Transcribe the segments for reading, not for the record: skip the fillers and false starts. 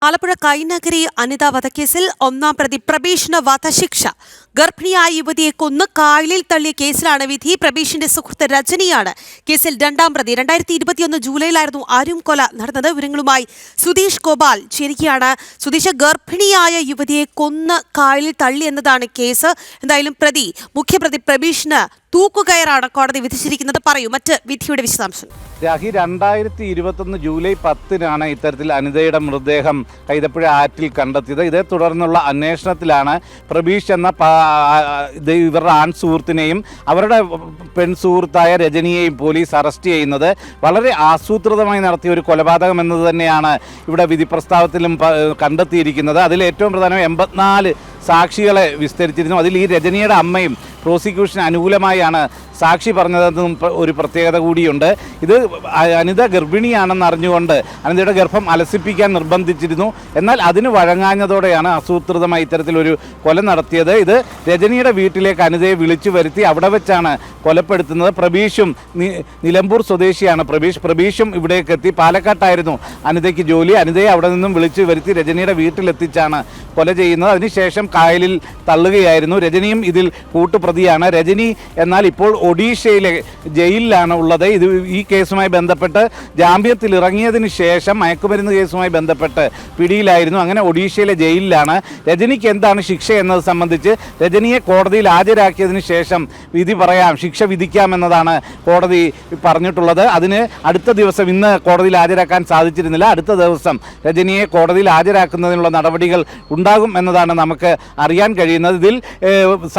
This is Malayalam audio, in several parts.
ആലപ്പുഴ കൈനഗരി അനിത വധക്കേസിൽ ഒന്നാം പ്രതി പ്രബീഷിന് വധശിക്ഷ. ഗർഭിണിയായ യുവതിയെ കൊന്ന് കായലിൽ തള്ളിയ കേസിലാണ് വിധി. പ്രബീഷിന്റെ സുഹൃത്ത് രജനിയാണ് കേസിൽ രണ്ടാം പ്രതി. 2021 ജൂലൈയിലായിരുന്നു അരും കൊല നടന്നത്. വിവരങ്ങളുമായി സുധീഷ് ഗോപാൽ ചേരുകയാണ്. സുധീഷ്, ഗർഭിണിയായ യുവതിയെ കൊന്ന് കായലിൽ തള്ളി എന്നതാണ് കേസ്. എന്തായാലും മുഖ്യപ്രതി പ്രബീഷിന് തൂക്കുകയറാണ് കോടതി വിധിച്ചിരിക്കുന്നത്. പറയൂ മറ്റ് വിധിയുടെ വിശദാംശം. രാഹി, 2021 ജൂലൈ 10-നാണ് ഇത്തരത്തിൽ അനിതയുടെ മൃതദേഹം കൈതപ്പുഴ ആറ്റിൽ കണ്ടെത്തിയത്. ഇതേ തുടർന്നുള്ള അന്വേഷണത്തിലാണ് പ്രബീഷ് എന്ന ഇവരുടെ ആൺ സുഹൃത്തിനെയും അവരുടെ പെൺ സുഹൃത്തായ രജനിയെയും പോലീസ് അറസ്റ്റ് ചെയ്യുന്നത്. വളരെ ആസൂത്രിതമായി നടത്തിയ ഒരു കൊലപാതകം എന്നത് തന്നെയാണ് ഇവിടെ വിധി പ്രസ്താവത്തിലും കണ്ടെത്തിയിരിക്കുന്നത്. അതിൽ ഏറ്റവും പ്രധാനം 84 സാക്ഷികളെ വിസ്തരിച്ചിരുന്നു. അതിൽ ഈ രജനിയുടെ അമ്മയും പ്രോസിക്യൂഷന് അനുകൂലമായാണ് സാക്ഷി പറഞ്ഞതെന്നും ഒരു പ്രത്യേകത കൂടിയുണ്ട്. ഇത് അനിത ഗർഭിണിയാണെന്ന് അറിഞ്ഞുകൊണ്ട് അനിതയുടെ ഗർഭം അലസിപ്പിക്കാൻ നിർബന്ധിച്ചിരുന്നു. എന്നാൽ അതിന് വഴങ്ങാഞ്ഞതോടെയാണ് ആസൂത്രിതമായി ഇത്തരത്തിലൊരു കൊല നടത്തിയത്. ഇത് രജനിയുടെ വീട്ടിലേക്ക് അനിതയെ വിളിച്ചു വരുത്തി അവിടെ വെച്ചാണ് കൊലപ്പെടുത്തുന്നത്. പ്രബീഷും നിലമ്പൂർ സ്വദേശിയാണ് പ്രബീഷും ഇവിടേക്ക് എത്തി. പാലക്കാട്ടായിരുന്നു അനിതയ്ക്ക് ജോലി. അനിതയെ അവിടെ നിന്നും വിളിച്ചു വരുത്തി രജനിയുടെ വീട്ടിലെത്തിച്ചാണ് കൊല ചെയ്യുന്നത്. അതിനുശേഷം കായലിൽ തള്ളുകയായിരുന്നു. രജനിയും ഇതിൽ കൂട്ടുപ്രതിയാണ്. രജനി എന്നാൽ ഇപ്പോൾ ഒഡീഷയിലെ ജയിലിലാണ് ഉള്ളത്. ഈ കേസുമായി ബന്ധപ്പെട്ട് ജാമ്യത്തിൽ ഇറങ്ങിയതിന് ശേഷം മയക്കുമരുന്ന് കേസുമായി ബന്ധപ്പെട്ട് പിടിയിലായിരുന്നു. അങ്ങനെ ഒഡീഷയിലെ ജയിലിലാണ്. രജനിക്ക് എന്താണ് ശിക്ഷ എന്നത് സംബന്ധിച്ച് രജനിയെ കോടതിയിൽ ഹാജരാക്കിയതിന് ശേഷം വിധി പറയാം, ശിക്ഷ വിധിക്കാമെന്നതാണ് കോടതി പറഞ്ഞിട്ടുള്ളത്. അതിന് അടുത്ത ദിവസം, ഇന്ന് കോടതിയിൽ ഹാജരാക്കാൻ സാധിച്ചിരുന്നില്ല, അടുത്ത ദിവസം രജനിയെ കോടതിയിൽ ഹാജരാക്കുന്നതിനുള്ള നടപടികൾ ഉണ്ടാകും എന്നതാണ് നമുക്ക് അറിയാൻ കഴിയുന്നത്. ഇതിൽ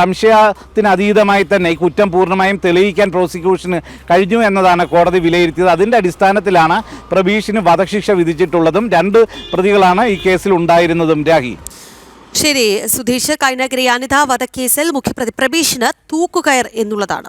സംശയത്തിനതീതമായി തന്നെ ഈ കുറ്റം പൂർണ്ണമായും തെളിയിക്കാൻ പ്രോസിക്യൂഷന് കഴിഞ്ഞു എന്നതാണ് കോടതി വിലയിരുത്തിയത്. അതിൻ്റെ അടിസ്ഥാനത്തിലാണ് പ്രബീഷിന് വധശിക്ഷ വിധിച്ചിട്ടുള്ളതും. 2 പ്രതികളാണ് ഈ കേസിൽ ഉണ്ടായിരുന്നതും. രാഹി, ശരി സുധീഷ്, കൈനഗരി അനിത വധക്കേസിൽ മുഖ്യപ്രതി പ്രബീഷിന് തൂക്കുകയർ എന്നുള്ളതാണ്.